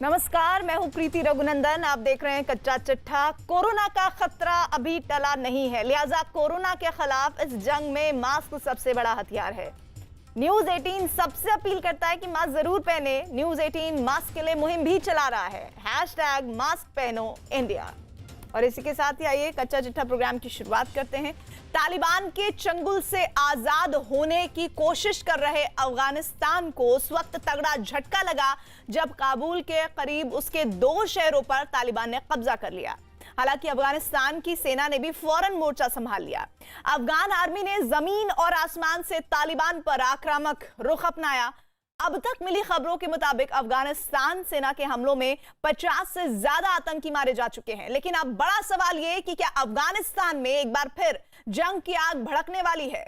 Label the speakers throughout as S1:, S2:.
S1: नमस्कार, मैं हूं प्रीति रघुनंदन। आप देख रहे हैं कच्चा चिट्ठा। कोरोना का खतरा अभी टला नहीं है, लिहाजा कोरोना के खिलाफ इस जंग में मास्क सबसे बड़ा हथियार है। न्यूज 18 सबसे अपील करता है कि मास्क जरूर पहने। न्यूज 18 मास्क के लिए मुहिम भी चला रहा है, #मास्क पहनो इंडिया। और इसी के साथ ही आइए कच्चा चिट्ठा प्रोग्राम की शुरुआत करते हैं। तालिबान के चंगुल से आजाद होने की कोशिश कर रहे अफगानिस्तान को उस वक्त तगड़ा झटका लगा जब काबुल के करीब उसके 2 शहरों पर तालिबान ने कब्जा कर लिया। हालांकि अफगानिस्तान की सेना ने भी फौरन मोर्चा संभाल लिया। अफगान आर्मी ने जमीन और आसमान से तालिबान पर आक्रामक रुख अपनाया। अब तक मिली खबरों के मुताबिक अफगानिस्तान सेना के हमलों में 50 से ज्यादा आतंकी मारे जा चुके हैं। लेकिन अब बड़ा सवाल यह कि क्या अफगानिस्तान में एक बार फिर जंग की आग भड़कने वाली है?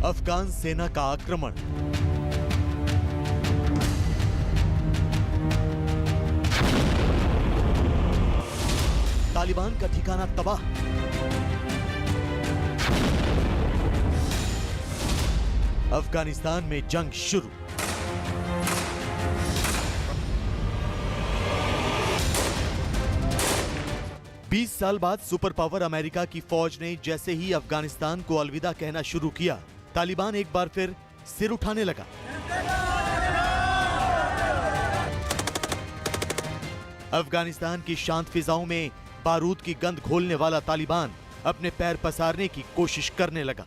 S2: अफगान सेना का आक्रमण। तालिबान का ठिकाना तबाह। अफगानिस्तान में जंग शुरू। बीस साल बाद सुपर पावर अमेरिका की फौज ने जैसे ही अफगानिस्तान को अलविदा कहना शुरू किया, तालिबान एक बार फिर सिर उठाने लगा। अफगानिस्तान की शांत फिजाओं में बारूद की गंध घोलने वाला तालिबान अपने पैर पसारने की कोशिश करने लगा।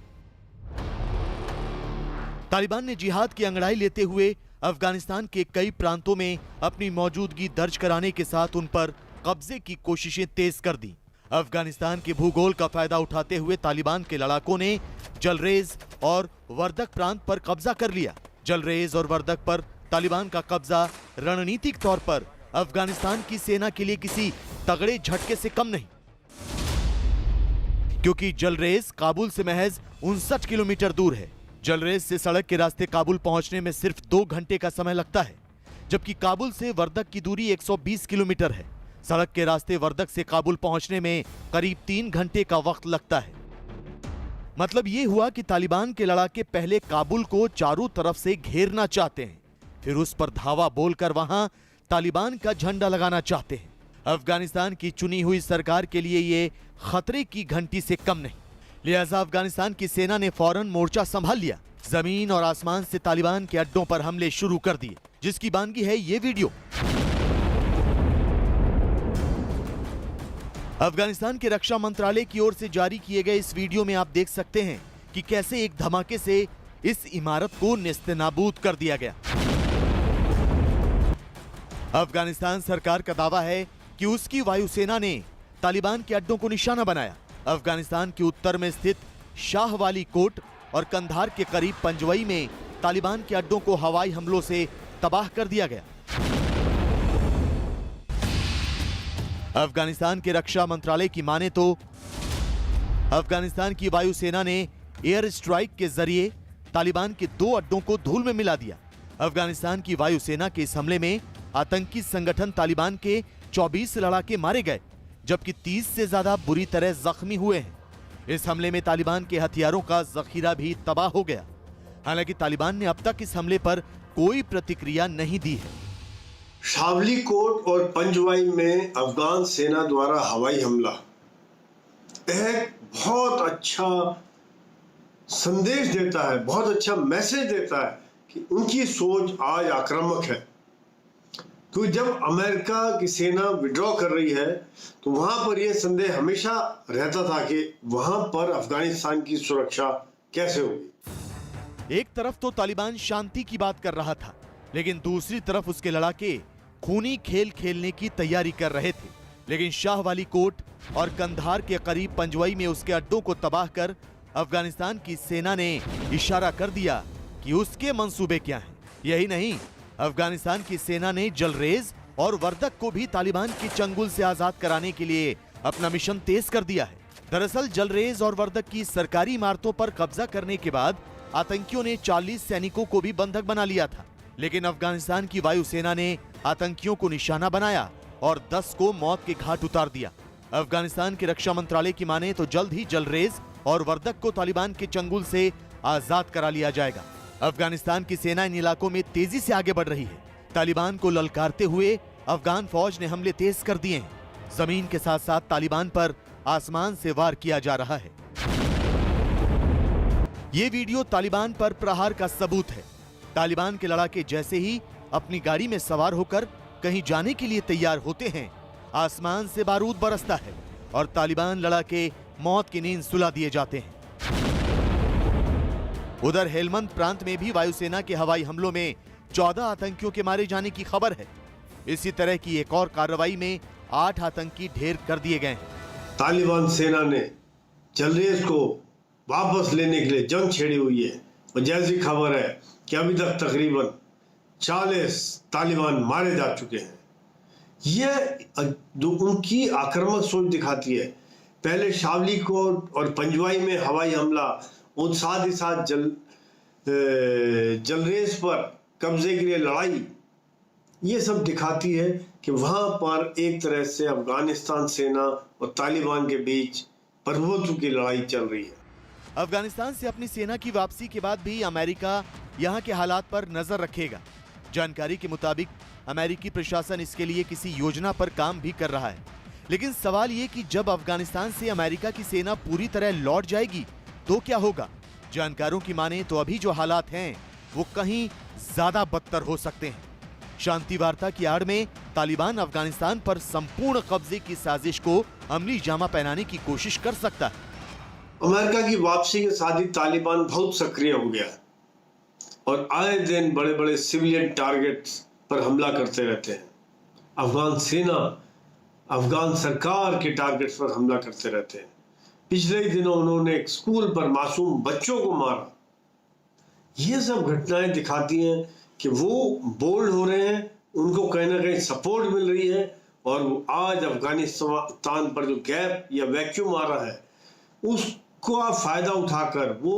S2: तालिबान ने जिहाद की अंगड़ाई लेते हुए अफगानिस्तान के कई प्रांतों में अपनी मौजूदगी दर्ज कराने के साथ उन पर कब्जे की कोशिशें तेज कर दी। अफगानिस्तान के भूगोल का फायदा उठाते हुए तालिबान के लड़ाकों ने जलरेज और वर्दक प्रांत पर कब्जा कर लिया। जलरेज और वर्दक पर तालिबान का कब्जा रणनीतिक तौर पर अफगानिस्तान की सेना के लिए किसी तगड़े झटके से कम नहीं, क्योंकि जलरेज काबुल से महज 59 किलोमीटर दूर है। जलरेज से सड़क के रास्ते काबुल पहुंचने में सिर्फ 2 घंटे का समय लगता है, जबकि काबुल से वर्दक की दूरी 120 किलोमीटर है। सड़क के रास्ते वर्दक से काबुल पहुंचने में करीब 3 घंटे का वक्त लगता है। मतलब यह हुआ कि तालिबान के लड़ाके पहले काबुल को चारों तरफ से घेरना चाहते हैं, फिर उस पर धावा बोलकर वहां तालिबान का झंडा लगाना चाहते हैं। अफगानिस्तान की चुनी हुई सरकार के लिए यह खतरे की घंटी से कम नहीं, लिहाजा अफगानिस्तान की सेना ने फौरन मोर्चा संभाल लिया। जमीन और आसमान से तालिबान के अड्डों पर हमले शुरू कर दिए, जिसकी बानगी है ये वीडियो। अफगानिस्तान के रक्षा मंत्रालय की ओर से जारी किए गए इस वीडियो में आप देख सकते हैं कि कैसे एक धमाके से इस इमारत को नेस्तनाबूद कर दिया गया। अफगानिस्तान सरकार का दावा है कि उसकी वायुसेना ने तालिबान के अड्डों को निशाना बनाया। अफगानिस्तान के उत्तर में स्थित शाहवाली कोट और कंधार के करीब पंजवई में तालिबान के अड्डों को हवाई हमलों से तबाह कर दिया गया। अफगानिस्तान के रक्षा मंत्रालय की माने तो अफगानिस्तान की वायुसेना ने एयर स्ट्राइक के जरिए तालिबान के 2 अड्डों को धूल में मिला दिया। अफगानिस्तान की वायुसेना के इस हमले में आतंकी संगठन तालिबान के 24 लड़ाके मारे गए, जबकि 30 से ज्यादा बुरी तरह जख्मी हुए हैं। इस हमले में तालिबान के हथियारों का जखीरा भी तबाह हो गया। हालांकि तालिबान ने अब तक इस हमले पर कोई प्रतिक्रिया नहीं दी है।
S3: शावली कोट और पंजवाई में अफगान सेना द्वारा हवाई हमला एक बहुत अच्छा संदेश देता है, बहुत अच्छा मैसेज देता है कि उनकी सोच आज आक्रामक है। तो जब अमेरिका की सेना विड्रॉ कर रही है तो वहां पर यह संदेह हमेशा रहता था कि वहां पर अफगानिस्तान की सुरक्षा कैसे होगी।
S2: एक तरफ तो तालिबान शांति की बात कर रहा था, लेकिन दूसरी तरफ उसके लड़ाके खूनी खेल खेलने की तैयारी कर रहे थे। लेकिन शाहवाली कोट और कंधार के करीब पंजवई में उसके अड्डों को तबाह कर अफगानिस्तान की सेना ने इशारा कर दिया कि उसके मंसूबे क्या हैं। यही नहीं, अफगानिस्तान की सेना ने जलरेज और वर्दक को भी तालिबान की चंगुल से आजाद कराने के लिए अपना मिशन तेज कर दिया है। दरअसल जलरेज और वर्दक की सरकारी इमारतों पर कब्जा करने के बाद आतंकियों ने 40 सैनिकों को भी बंधक बना लिया था, लेकिन अफगानिस्तान की वायुसेना ने आतंकियों को निशाना बनाया और 10 को मौत के घाट उतार दिया। अफगानिस्तान के रक्षा मंत्रालय की माने तो जल्द ही जलरेज और वर्दक को तालिबान के चंगुल से आजाद करा लिया जाएगा। अफगानिस्तान की सेना इन इलाकों में तेजी से आगे बढ़ रही है। तालिबान को ललकारते हुए अफगान फौज ने हमले तेज कर दिए हैं। जमीन के साथ साथ तालिबान पर आसमान से वार किया जा रहा है। ये वीडियो तालिबान पर प्रहार का सबूत है। तालिबान के लड़ाके जैसे ही अपनी गाड़ी में सवार होकर कहीं जाने के लिए तैयार होते हैं, आसमान से बारूद बरसता है और तालिबान लड़ाके मौत की नींद सुला दिए जाते हैं। उधर हेलमंद प्रांत में भी वायुसेना के हवाई हमलों में 14 आतंकियों के मारे जाने की खबर है। इसी तरह की एक और कार्रवाई में 8 आतंकी ढेर कर दिए गए हैं।
S3: तालिबान सेना ने जलरेज को वापस लेने के लिए जंग छेड़ी हुई है और जैसी खबर है कि अभी तक तकरीबन 40 तालिबान मारे जा चुके हैं। यह उनकी आक्रामक सोच दिखाती है। पहले शावली कोट और पंजवाई में हवाई हमला और साथ ही साथ जलरेज पर कब्जे के लिए लड़ाई, ये सब दिखाती है कि वहां पर एक तरह से अफगानिस्तान सेना और तालिबान के बीच प्रभुत्व की लड़ाई चल रही है।
S2: अफगानिस्तान से अपनी सेना की वापसी के बाद भी अमेरिका यहां के हालात पर नजर रखेगा। जानकारी के मुताबिक अमेरिकी प्रशासन इसके लिए किसी योजना पर काम भी कर रहा है। लेकिन सवाल ये कि जब अफगानिस्तान से अमेरिका की सेना पूरी तरह लौट जाएगी तो क्या होगा? जानकारों की माने तो अभी जो हालात हैं वो कहीं ज्यादा बदतर हो सकते हैं। शांति वार्ता की आड़ में तालिबान अफगानिस्तान पर संपूर्ण कब्जे की साजिश को अमली जामा पहनाने की कोशिश कर सकता है।
S3: अमेरिका की वापसी के साथ ही तालिबान बहुत सक्रिय हो गया है और आए दिन बड़े बड़े सिविलियन टारगेट्स पर हमला करते रहते हैं। अफगान सेना अफगान सरकार के टारगेट्स पर हमला करते रहते हैं। पिछले ही दिनों उन्होंने एक स्कूल पर मासूम बच्चों को मारा। ये सब घटनाएं दिखाती हैं कि वो बोल्ड हो रहे हैं, उनको कहीं ना कहीं सपोर्ट मिल रही है और आज अफगानिस्तान पर जो गैप या वैक्यूम आ रहा है उसका फायदा उठाकर वो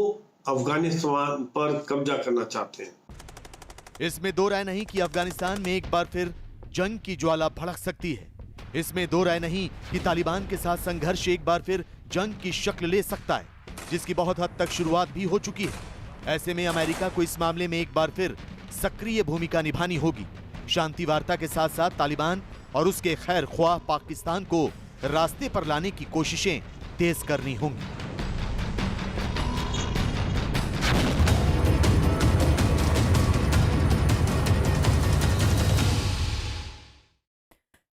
S3: अफगानिस्तान पर कब्जा करना चाहते हैं।
S2: इसमें दो राय नहीं कि अफगानिस्तान में एक बार फिर जंग की ज्वाला भड़क सकती है। इसमें दो राय नहीं कि तालिबान के साथ संघर्ष एक बार फिर जंग की शक्ल ले सकता है, जिसकी बहुत हद तक शुरुआत भी हो चुकी है। ऐसे में अमेरिका को इस मामले में एक बार फिर सक्रिय भूमिका निभानी होगी। शांति वार्ता के साथ साथ तालिबान और उसके खैर ख्वाह पाकिस्तान को रास्ते पर लाने की कोशिशें तेज करनी होंगी।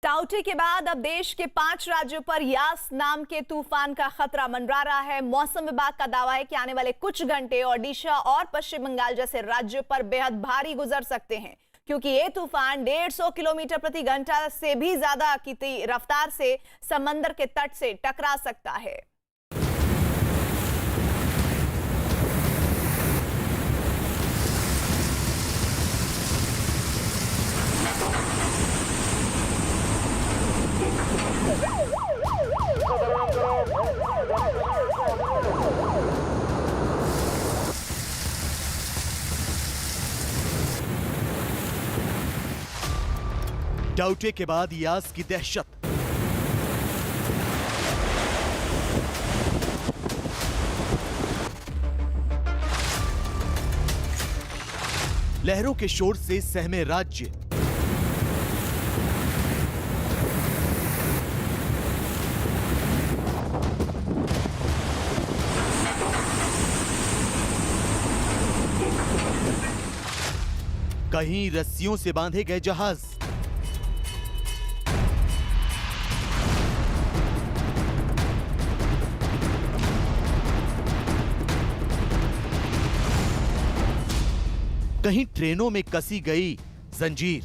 S1: टाउटे के बाद अब देश के 5 राज्यों पर यास नाम के तूफान का खतरा मंडरा रहा है। मौसम विभाग का दावा है कि आने वाले कुछ घंटे ओडिशा और पश्चिम बंगाल जैसे राज्यों पर बेहद भारी गुजर सकते हैं, क्योंकि ये तूफान 150 किलोमीटर प्रति घंटा से भी ज्यादा की रफ्तार से समंदर के तट से टकरा सकता है।
S2: टाउटे के बाद यास की दहशत। लहरों के शोर से सहमे राज्य। कहीं रस्सियों से बांधे गए जहाज। कहीं ट्रेनों में कसी गई जंजीर।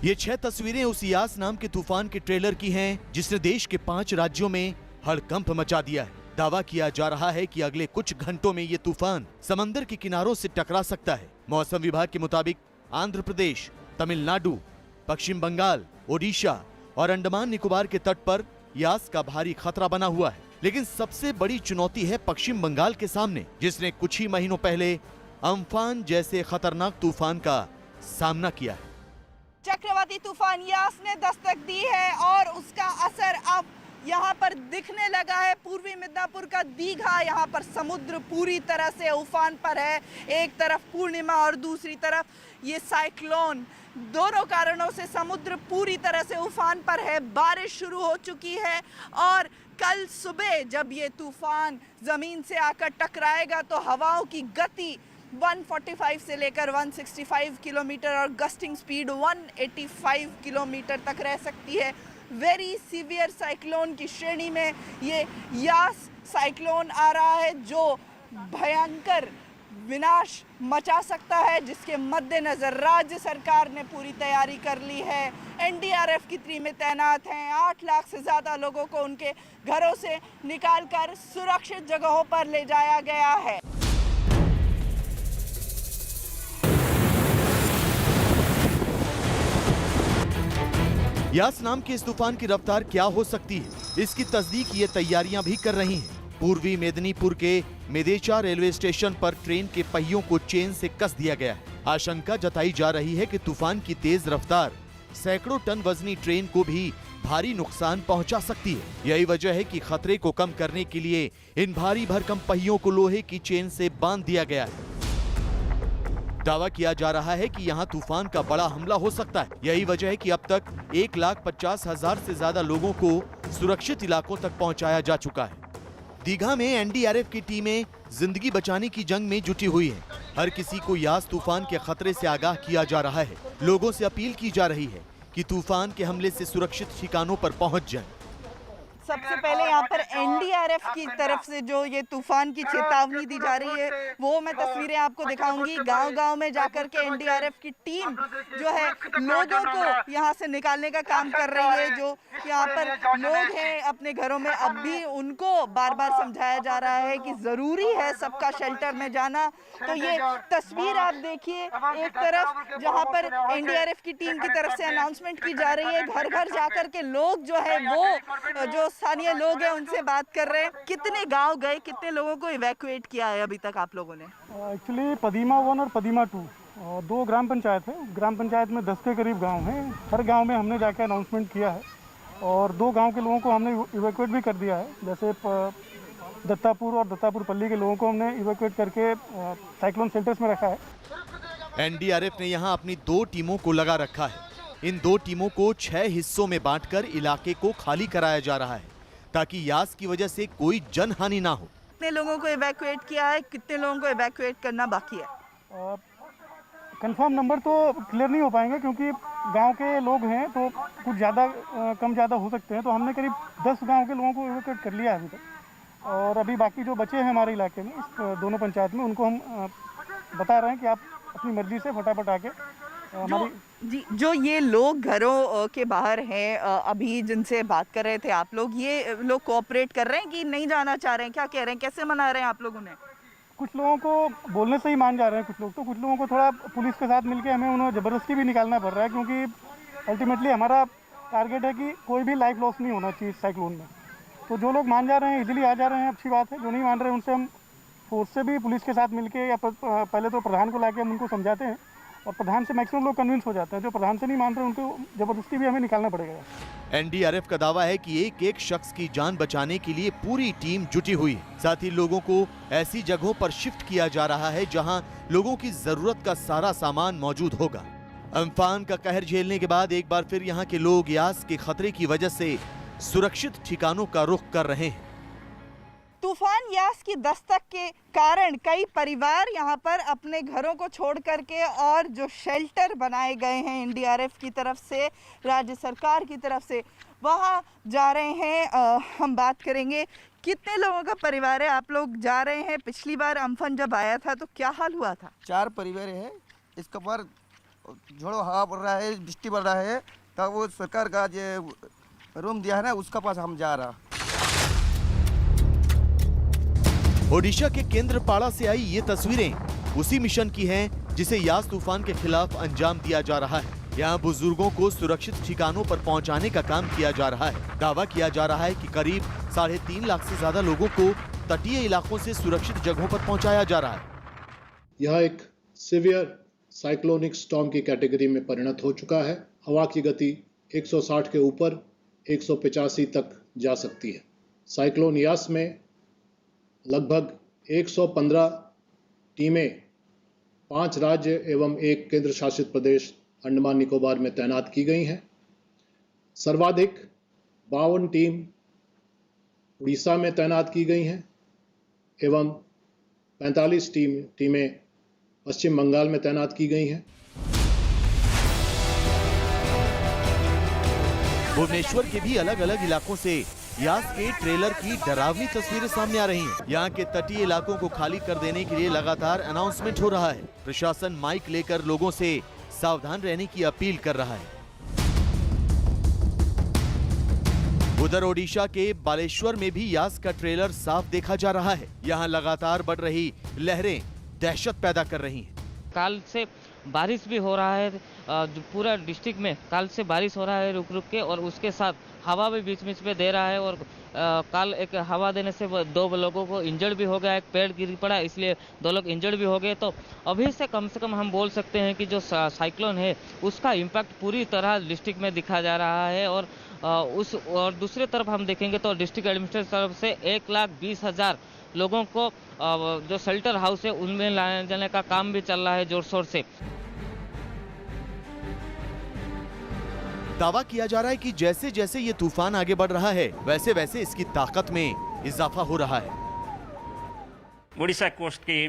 S2: ये 6 तस्वीरें उस यास नाम के तूफान के ट्रेलर की हैं, जिसने देश के 5 राज्यों में हड़कंप मचा दिया है। दावा किया जा रहा है कि अगले कुछ घंटों में ये तूफान समंदर के किनारों से टकरा सकता है। मौसम विभाग के मुताबिक आंध्र प्रदेश, तमिलनाडु, पश्चिम बंगाल, ओडिशा और अंडमान निकोबार के तट पर यास का भारी खतरा बना हुआ है। लेकिन सबसे बड़ी चुनौती है पश्चिम बंगाल के सामने, जिसने कुछ ही महीनों पहले अम्फान जैसे खतरनाक तूफान का सामना किया है।
S4: चक्रवाती तूफान यास ने दस्तक दी है और उसका असर अब यहाँ पर दिखने लगा है। पूर्वी मिदनापुर का दीघा, यहाँ पर समुद्र पूरी तरह से उफान पर है। एक तरफ पूर्णिमा और दूसरी तरफ ये साइक्लोन। दोनों कारणों से समुद्र पूरी तरह से उफान पर है। बारिश शुरू हो चुकी है और कल सुबह जब ये तूफान जमीन से आकर टकराएगा तो हवाओं की गति 145 से लेकर 165 किलोमीटर और गस्टिंग स्पीड 185 किलोमीटर तक रह सकती है। वेरी सीवियर साइक्लोन की श्रेणी में ये यास साइक्लोन आ रहा है, जो भयंकर विनाश मचा सकता है, जिसके मद्देनजर राज्य सरकार ने पूरी तैयारी कर ली है। एनडीआरएफ की टीमें तैनात हैं। 8 लाख से ज़्यादा लोगों को उनके घरों से निकालकर सुरक्षित जगहों पर ले जाया गया है।
S2: यास नाम के इस तूफान की रफ्तार क्या हो सकती है, इसकी तस्दीक ये तैयारियां भी कर रही हैं। पूर्वी मेदिनीपुर के मेदेचा रेलवे स्टेशन पर ट्रेन के पहियों को चेन से कस दिया गया है। आशंका जताई जा रही है कि तूफान की तेज रफ्तार सैकड़ों टन वजनी ट्रेन को भी भारी नुकसान पहुंचा सकती है। यही वजह है कि खतरे को कम करने के लिए इन भारी भरकम पहियों को लोहे की चेन से बांध दिया गया है। दावा किया जा रहा है कि यहाँ तूफान का बड़ा हमला हो सकता है। यही वजह है कि अब तक 1,50,000 से ज्यादा लोगों को सुरक्षित इलाकों तक पहुंचाया जा चुका है। दीघा में एनडीआरएफ की टीमें जिंदगी बचाने की जंग में जुटी हुई हैं। हर किसी को यास तूफान के खतरे से आगाह किया जा रहा है। लोगों से अपील की जा रही है कि तूफान के हमले से सुरक्षित ठिकानों पर पहुंच जाएं।
S4: सबसे पहले यहाँ पर एनडीआरएफ की तरफ से जो ये तूफान की चेतावनी दी जा रही है वो मैं तस्वीरें आपको दिखाऊंगी। गांव-गांव में जाकर के एनडीआरएफ की टीम जो है लोगों को यहाँ से निकालने का काम कर रही है। जो यहाँ पर लोग हैं अपने घरों में, अब भी उनको बार-बार समझाया जा रहा है कि जरूरी है सबका शेल्टर में जाना। तो ये तस्वीर आप देखिए, एक तरफ जहाँ पर एनडीआरएफ की टीम की तरफ से अनाउंसमेंट की जा रही है, घर घर जाकर के लोग जो है वो जो स्थानीय लोग हैं उनसे बात कर रहे हैं। कितने गांव गए, कितने लोगों को इवैक्यूएट किया है अभी तक आप लोगों ने?
S5: एक्चुअली पदीमा 1 और पदीमा 2 2 ग्राम पंचायत है। ग्राम पंचायत में 10 के करीब गांव हैं। हर गांव में हमने जाकर अनाउंसमेंट किया है और 2 गांव के लोगों को हमने इवैक्यूएट भी कर दिया है। जैसे दत्तापुर और दत्तापुर पल्ली के लोगों को हमने इवैक्यूएट करके साइक्लोन शेल्टर्स में रखा है।
S2: एनडीआरएफ ने यहाँ अपनी 2 टीमों को लगा रखा है। इन 2 टीमों को 6 हिस्सों में बांटकर इलाके को खाली कराया जा रहा है ताकि यास की वजह से कोई जनहानि ना हो।
S4: कितने लोगों को इवैक्यूएट किया है, कितने लोगों को इवैक्यूएट करना बाकी है?
S5: कंफर्म नंबर तो क्लियर नहीं हो पाएंगे क्योंकि गांव के लोग हैं तो कुछ ज़्यादा कम ज़्यादा हो सकते हैं। तो हमने करीब 10 गांव के लोगों को इवैक्यूएट कर लिया है अभी तक और अभी बाकी जो बचे हैं हमारे इलाके में इस दोनों पंचायत में उनको हम बता रहे हैं कि आप अपनी मर्जी से फटाफट आके
S4: जो ये लोग घरों के बाहर हैं अभी जिनसे बात कर रहे थे आप लोग, ये लोग कोऑपरेट कर रहे हैं कि नहीं जाना चाह रहे हैं? क्या कह रहे हैं, कैसे मना रहे हैं आप लोग उन्हें?
S5: कुछ लोगों को बोलने से ही मान जा रहे हैं कुछ लोग, तो कुछ लोगों को थोड़ा पुलिस के साथ मिलके हमें उन्हें ज़बरदस्ती भी निकालना पड़ रहा है क्योंकि अल्टीमेटली हमारा टारगेट है कि कोई भी लाइफ लॉस नहीं होना चाहिए साइक्लोन में। तो जो लोग मान जा रहे हैं इजीली आ जा रहे हैं, अच्छी बात है। जो नहीं मान रहे हैं उनसे हम फोर्स से भी पुलिस के साथ मिलके या पहले तो प्रधान को लाके हम उनको समझाते हैं और प्रधान से मैक्सिमम लोग कन्विंस हो जाते हैं। जो प्रधान से नहीं मान रहे उनको जबरदस्ती भी हमें निकालना पड़ेगा।
S2: एनडीआरएफ का दावा है कि एक शख्स की जान बचाने के लिए पूरी टीम जुटी हुई है। साथ ही लोगों को ऐसी जगहों पर शिफ्ट किया जा रहा है जहां लोगों की जरूरत का सारा सामान मौजूद होगा। अम्फान का कहर झेलने के बाद एक बार फिर यहाँ के लोग यास के खतरे की वजह से सुरक्षित ठिकानों का रुख कर रहे हैं।
S4: तूफान यास की दस्तक के कारण कई परिवार यहाँ पर अपने घरों को छोड़ करके और जो शेल्टर बनाए गए हैं एनडीआरएफ की तरफ से, राज्य सरकार की तरफ से, वहाँ जा रहे हैं। हम बात करेंगे कितने लोगों का परिवार है, आप लोग जा रहे हैं? पिछली बार अम्फन जब आया था तो क्या हाल हुआ था?
S6: 4 परिवार है। इसके ऊपर झोड़ो हवा पड़ रहा है, बिजली पड़ रहा है, तब वो सरकार का जो रूम दिया है ना उसका पास हम जा रहा।
S2: ओडिशा के केंद्रपाड़ा से आई ये तस्वीरें उसी मिशन की हैं जिसे यास तूफान के खिलाफ अंजाम दिया जा रहा है। यहाँ बुजुर्गों को सुरक्षित ठिकानों पर पहुँचाने का काम किया जा रहा है। दावा किया जा रहा है कि करीब 3.5 लाख से ज्यादा लोगों को तटीय इलाकों से सुरक्षित जगहों पर पहुँचाया जा रहा है।
S7: यह एक सीवियर साइक्लोनिक स्टॉर्म की कैटेगरी में परिणत हो चुका है। हवा की गति 160 के ऊपर 185 तक जा सकती है। साइक्लोन यास में लगभग 115 टीमें 5 राज्य एवं 1 केंद्र शासित प्रदेश अंडमान निकोबार में तैनात की गई हैं। सर्वाधिक 52 टीम उड़ीसा में तैनात की गई हैं एवं 45 टीमें पश्चिम बंगाल में तैनात की गई हैं।
S2: भुवनेश्वर के भी अलग अलग इलाकों से यास के ट्रेलर की डरावनी तस्वीरें सामने आ रही हैं। यहाँ के तटीय इलाकों को खाली कर देने के लिए लगातार अनाउंसमेंट हो रहा है। प्रशासन माइक लेकर लोगों से सावधान रहने की अपील कर रहा है। उधर ओडिशा के बालेश्वर में भी यास का ट्रेलर साफ देखा जा रहा है। यहाँ लगातार बढ़ रही लहरें दहशत पैदा कर रही हैं।
S8: काल से बारिश भी हो रहा है, पूरा डिस्ट्रिक्ट में काल से बारिश हो रहा है रुक रुक के, और उसके साथ हवा भी बीच बीच में दे रहा है। और कल एक हवा देने से 2 लोगों को इंजर्ड भी हो गया, एक पेड़ गिर पड़ा इसलिए 2 लोग इंजर्ड भी हो गए। तो अभी से कम हम बोल सकते हैं कि जो साइक्लोन है उसका इम्पैक्ट पूरी तरह डिस्ट्रिक्ट में दिखा जा रहा है। और दूसरी तरफ हम देखेंगे तो डिस्ट्रिक्ट एडमिनिस्ट्रेशन तरफ से 1,20,000 लोगों को जो शेल्टर हाउस है उनमें लाने जाने का काम भी चल रहा है जोर शोर से।
S2: दावा किया जा रहा है कि जैसे जैसे ये तूफान आगे बढ़ रहा है वैसे वैसे इसकी ताकत में इजाफा हो रहा है।
S9: उड़ीसा कोस्ट के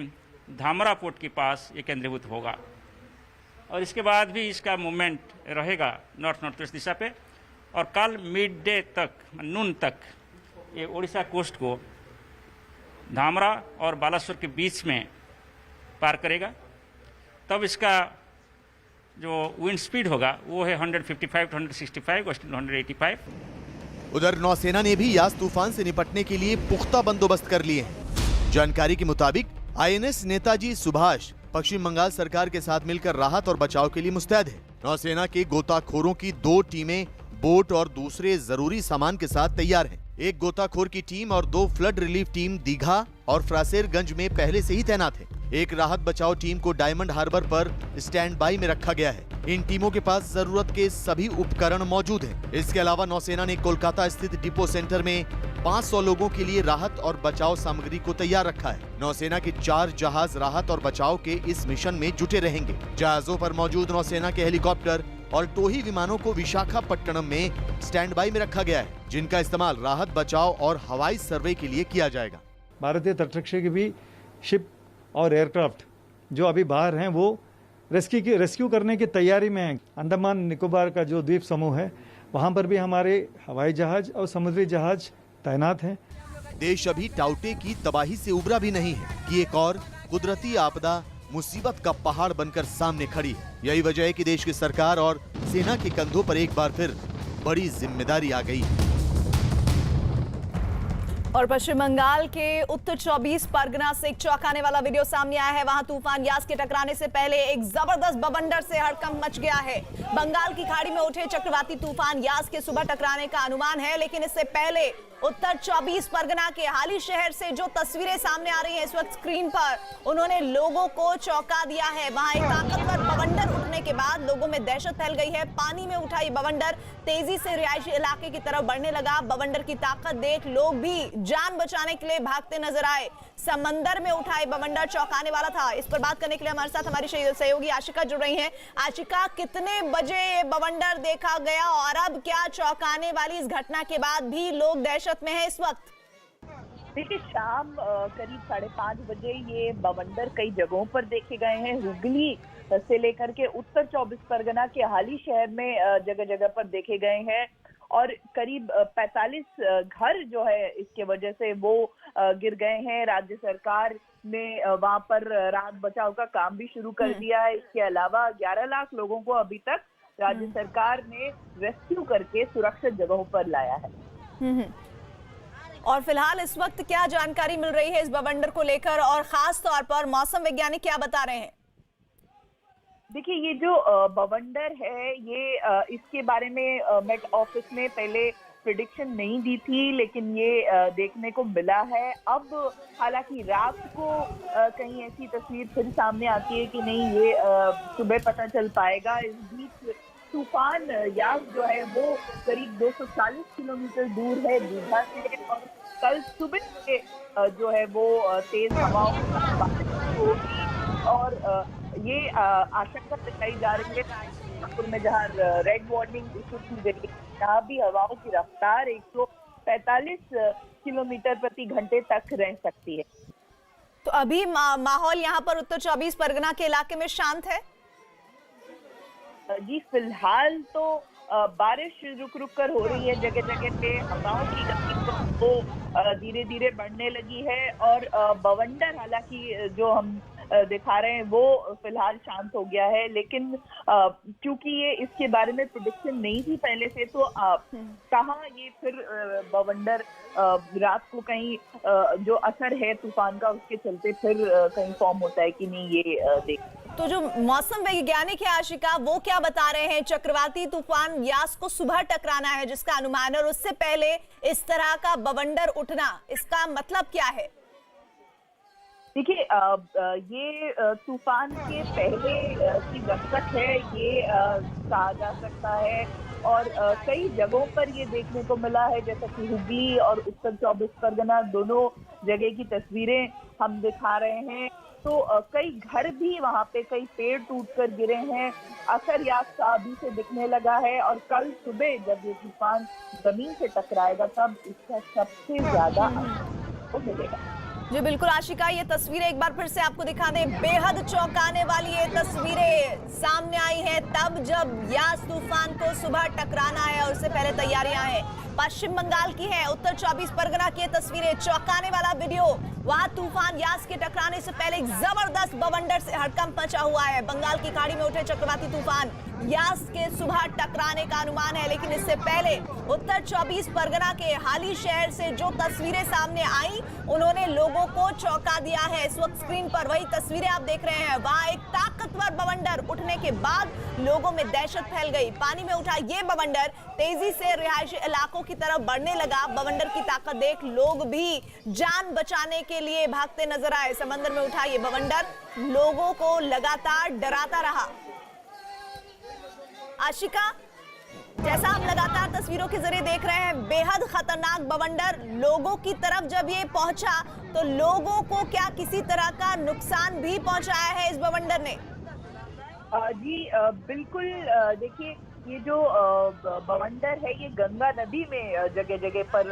S9: धामरा पोर्ट के पास ये केंद्रीभूत होगा और इसके बाद भी इसका मूवमेंट रहेगा नॉर्थ वेस्ट दिशा पे, और कल मिड डे तक, नून तक ये उड़ीसा कोस्ट को धामरा और बालासोर के बीच में पार करेगा। तब इसका जो विंड स्पीड होगा वो है 155 to 165 वेस्ट 185।
S2: उधर नौसेना ने भी यास तूफान से निपटने के लिए पुख्ता बंदोबस्त कर लिए हैं। जानकारी के मुताबिक INS नेताजी सुभाष पश्चिम बंगाल सरकार के साथ मिलकर राहत और बचाव के लिए मुस्तैद है। नौसेना के गोताखोरों की 2 टीमें बोट और दूसरे जरूरी सामान के साथ तैयार हैं। एक गोताखोर की टीम और 2 फ्लड रिलीफ टीम दीघा और फ्रासेरगंज में पहले से ही तैनात है। एक राहत बचाव टीम को डायमंड हार्बर पर स्टैंड बाई में रखा गया है। इन टीमों के पास जरूरत के सभी उपकरण मौजूद हैं। इसके अलावा नौसेना ने कोलकाता स्थित डिपो सेंटर में 500 लोगों के लिए राहत और बचाव सामग्री को तैयार रखा है। नौसेना के 4 जहाज राहत और बचाव के इस मिशन में जुटे रहेंगे। जहाजों पर मौजूद नौसेना के हेलीकॉप्टर और टोही विमानों को विशाखापट्टनम में स्टैंड बाई में रखा गया है, जिनका इस्तेमाल राहत बचाव और हवाई सर्वे के लिए किया जाएगा।
S10: भारतीय तटरक्षक की भी शिप और एयरक्राफ्ट जो अभी बाहर हैं वो रेस्क्यू करने की तैयारी में हैं। अंडमान निकोबार का जो द्वीप समूह है वहाँ पर भी हमारे हवाई जहाज और समुद्री जहाज तैनात हैं।
S2: देश अभी टाउटे की तबाही से उबरा भी नहीं है कि एक और कुदरती आपदा मुसीबत का पहाड़ बनकर सामने खड़ी है। यही वजह है कि देश की सरकार और सेना के कंधों पर एक बार फिर बड़ी जिम्मेदारी आ गई है।
S1: और पश्चिम बंगाल के उत्तर 24 परगना से एक चौंकाने वाला वीडियो सामने आया है। वहां तूफान यास के टकराने से पहले एक जबरदस्त बवंडर से हड़कंप मच गया है। बंगाल की खाड़ी में उठे चक्रवाती तूफान यास के सुबह टकराने का अनुमान है, लेकिन इससे पहले उत्तर 24 परगना के हाली शहर से जो तस्वीरें सामने आ रही हैं इस वक्त स्क्रीन पर, उन्होंने लोगों को चौंका दिया है। वहां एक ताकतवर बवंडर उठने के बाद लोगों में दहशत फैल गई है। पानी में उठा ये बवंडर तेजी से रिहायशी इलाके की तरफ बढ़ने लगा। बवंडर की ताकत देख लोग भी जान बचाने के लिए भागते नजर आए। समंदर में उठा ये बवंडर चौंकाने वाला था। इस पर बात करने के लिए हमारे साथ हमारी सहयोगी आशिका जुड़ रही हैं। आशिका, कितने बजे ये बवंडर देखा गया और अब क्या चौंकाने वाली इस घटना के बाद भी लोग दहशत में हैं इस वक्त?
S11: देखिए, शाम करीब 5:30 बजे ये बवंडर कई जगहों पर देखे गए हैं। हुगली से लेकर के उत्तर 24 परगना के हाली शहर में जगह जगह पर देखे गए हैं और करीब 45 घर जो है इसके वजह से वो गिर गए हैं। राज्य सरकार ने वहां पर राहत बचाव का काम भी शुरू कर दिया है। इसके अलावा 11 लाख लोगों को अभी तक राज्य सरकार ने रेस्क्यू करके सुरक्षित जगहों पर लाया है।
S1: और फिलहाल इस वक्त क्या जानकारी मिल रही है इस बवंडर को लेकर, और खास तौर पर मौसम वैज्ञानिक क्या बता रहे हैं?
S11: देखिए ये जो बवंडर है ये इसके बारे में मेट ऑफिस ने पहले प्रिडिक्शन नहीं दी थी, लेकिन ये देखने को मिला है। अब हालांकि रात को कहीं ऐसी तस्वीर फिर सामने आती है कि नहीं, ये सुबह पता चल पाएगा। इस बीच तूफान यास जो है वो करीब 240 किलोमीटर दूर है दीघा से, और कल सुबह से जो है वो तेज हवाओं के साथ होगी। और ये आशंका जताई जा रही है नागपुर में जहाँ रेड वार्निंग इशू की गई, यहाँ भी हवाओं की रफ्तार 145 किलोमीटर प्रति घंटे तक रह सकती है।
S1: तो अभी माहौल यहाँ पर उत्तर 24 परगना के इलाके में शांत है?
S11: जी फिलहाल तो बारिश रुक रुक कर हो रही है जगह जगह पे। हवाओं की गति तो धीरे धीरे बढ़ने लगी है, और बवंडर हालांकि जो हम दिखा रहे हैं वो फिलहाल शांत हो गया है। लेकिन क्योंकि ये इसके बारे में प्रेडिक्शन नहीं थी पहले से, तो कहाँ ये फिर बवंडर रात को कहीं जो असर है तूफान का उसके चलते फिर कहीं फॉर्म होता है कि नहीं, ये देख।
S1: तो जो मौसम वैज्ञानिक है आशिका, वो क्या बता रहे हैं? चक्रवाती तूफान यास को सुबह टकराना है जिसका अनुमान है, और उससे पहले इस तरह का बवंडर उठना, इसका मतलब क्या है?
S11: देखिए ये तूफान के पहले की दस्तक है, ये कहा जा सकता है। और कई जगहों पर ये देखने को मिला है, जैसा कि हुगली और उत्तर 24 परगना दोनों जगह की तस्वीरें हम दिखा रहे हैं। तो कई घर भी वहाँ पे, कई पेड़ टूटकर गिरे हैं। असर यास का अभी से दिखने लगा है, और कल सुबह जब ये तूफान जमीन से टकराएगा तब इसका सबसे ज्यादा असर मिलेगा।
S1: जी बिल्कुल आशिका, ये तस्वीरें एक बार फिर से आपको दिखा दें। बेहद चौंकाने वाली ये तस्वीरें सामने आई हैं तब जब यास तूफान को सुबह टकराना है और उससे पहले तैयारियां हैं। पश्चिम बंगाल की है, उत्तर 24 परगना की तस्वीरें, चौंकाने वाला वीडियो। वहां तूफान यास के टकराने से पहले एक जबरदस्त बवंडर से हड़कंप मचा हुआ है। बंगाल की खाड़ी में उठे चक्रवाती तूफान यास के सुबह टकराने का अनुमान है, लेकिन इससे पहले उत्तर 24 परगना के हाली शहर से जो तस्वीरें सामने आई, उन्होंने लोगों को चौंका दिया है। इस वक्त स्क्रीन पर वही तस्वीरें आप देख रहे हैं। वहां एक ताकतवर बवंडर उठने के बाद लोगों में दहशत फैल गई। पानी में उठा ये बवंडर तेजी से रिहायशी इलाकों की तरफ बढ़ने लगा। बवंडर की ताकत देख लोग भी जान बचाने के लिए भागते नजर आए। समंदर में उठा ये बवंडर लोगों को लगातार डराता रहा। आशिका, जैसा हम लगातार तस्वीरों के जरिए देख रहे हैं, बेहद खतरनाक बवंडर लोगों की तरफ जब ये पहुंचा तो लोगों को क्या किसी तरह का नुकसान भी पहुंचाया है इस बवंडर ने?
S11: जी बिल्कुल। देखिए ये जो बवंडर है ये गंगा नदी में जगह जगह पर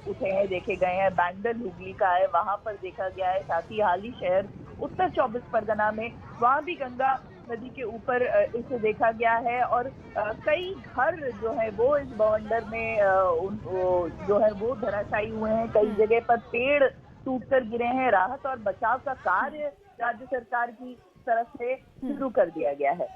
S11: उठे हैं, देखे गए हैं। बैंगल हुगली का है, वहां पर देखा गया है। साथ ही हाली शहर उत्तर 24 परगना में, वहां भी गंगा नदी के ऊपर इसे देखा गया है। और कई घर जो है वो इस बवंडर में जो है वो धराशायी हुए हैं। कई जगह पर पेड़ टूटकर गिरे हैं। राहत और बचाव का कार्य राज्य सरकार की तरफ से शुरू कर दिया गया है।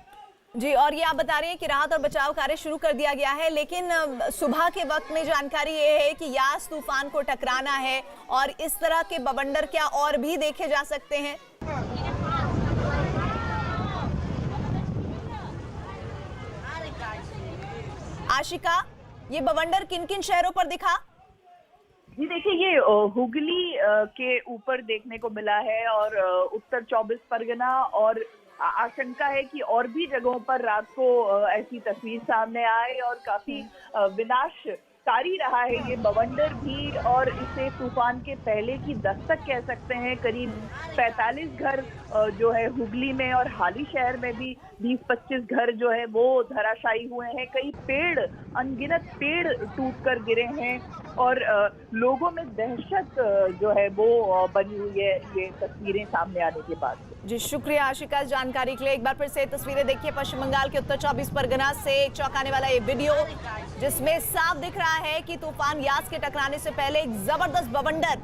S1: जी, और ये आप बता रहे हैं कि राहत और बचाव कार्य शुरू कर दिया गया है, लेकिन सुबह के वक्त में जानकारी ये है कि यास तूफान को टकराना है, और इस तरह के बवंडर क्या और भी देखे जा सकते हैं? आशिका, ये बवंडर किन किन शहरों पर दिखा?
S11: जी देखिए ये हुगली के ऊपर देखने को मिला है, और उत्तर 24 परगना, और आशंका है कि और भी जगहों पर रात को ऐसी तस्वीर सामने आए। और काफी विनाशकारी रहा है ये बवंडर भी, और इसे तूफान के पहले की दस्तक कह सकते हैं। करीब 45 घर जो है हुगली में, और हाली शहर में भी 20-25 घर जो है वो धराशायी हुए हैं। कई पेड़, अनगिनत पेड़ टूटकर गिरे हैं, और लोगों में दहशत जो है वो बनी हुई है ये तस्वीरें सामने आने के बाद।
S1: जी शुक्रिया आशिका जानकारी के लिए। एक बार फिर से तस्वीरें देखिए पश्चिम बंगाल के उत्तर 24 परगना से, एक चौंकाने वाला ये वीडियो जिसमें साफ दिख रहा है कि तूफान यास के टकराने से पहले एक जबरदस्त बवंडर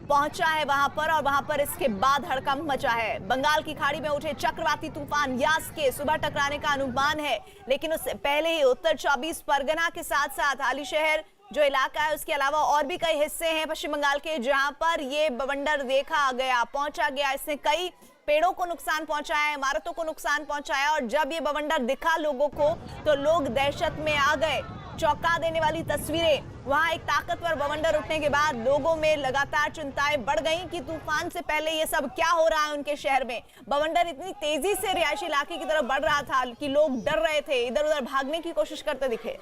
S1: पहुंचा है वहां पर, और वहां पर इसके बाद हड़कंप मचा है। बंगाल की खाड़ी में उठे चक्रवाती तूफान यास के सुबह टकराने का अनुमान है, लेकिन उससे पहले ही उत्तर 24 परगना के साथ साथ हाली शहर जो इलाका है, उसके अलावा और भी कई हिस्से हैं पश्चिम बंगाल के जहां पर ये बवंडर देखा गया, पहुंचा गया। इसने कई पेड़ों को नुकसान पहुंचाया, इमारतों को नुकसान पहुंचाया। और जब ये बवंडर दिखा लोगों को तो लोग दहशत में आ गए। चौंका देने वाली तस्वीरें। वहां एक ताकतवर बवंडर उठने के बाद लोगों में लगातार चिंताएं बढ़ गई कि तूफान से पहले ये सब क्या हो रहा है उनके शहर में। बवंडर इतनी तेजी से रिहायशी इलाके की तरफ बढ़ रहा था कि लोग डर रहे थे, इधर उधर भागने की कोशिश करते दिखे।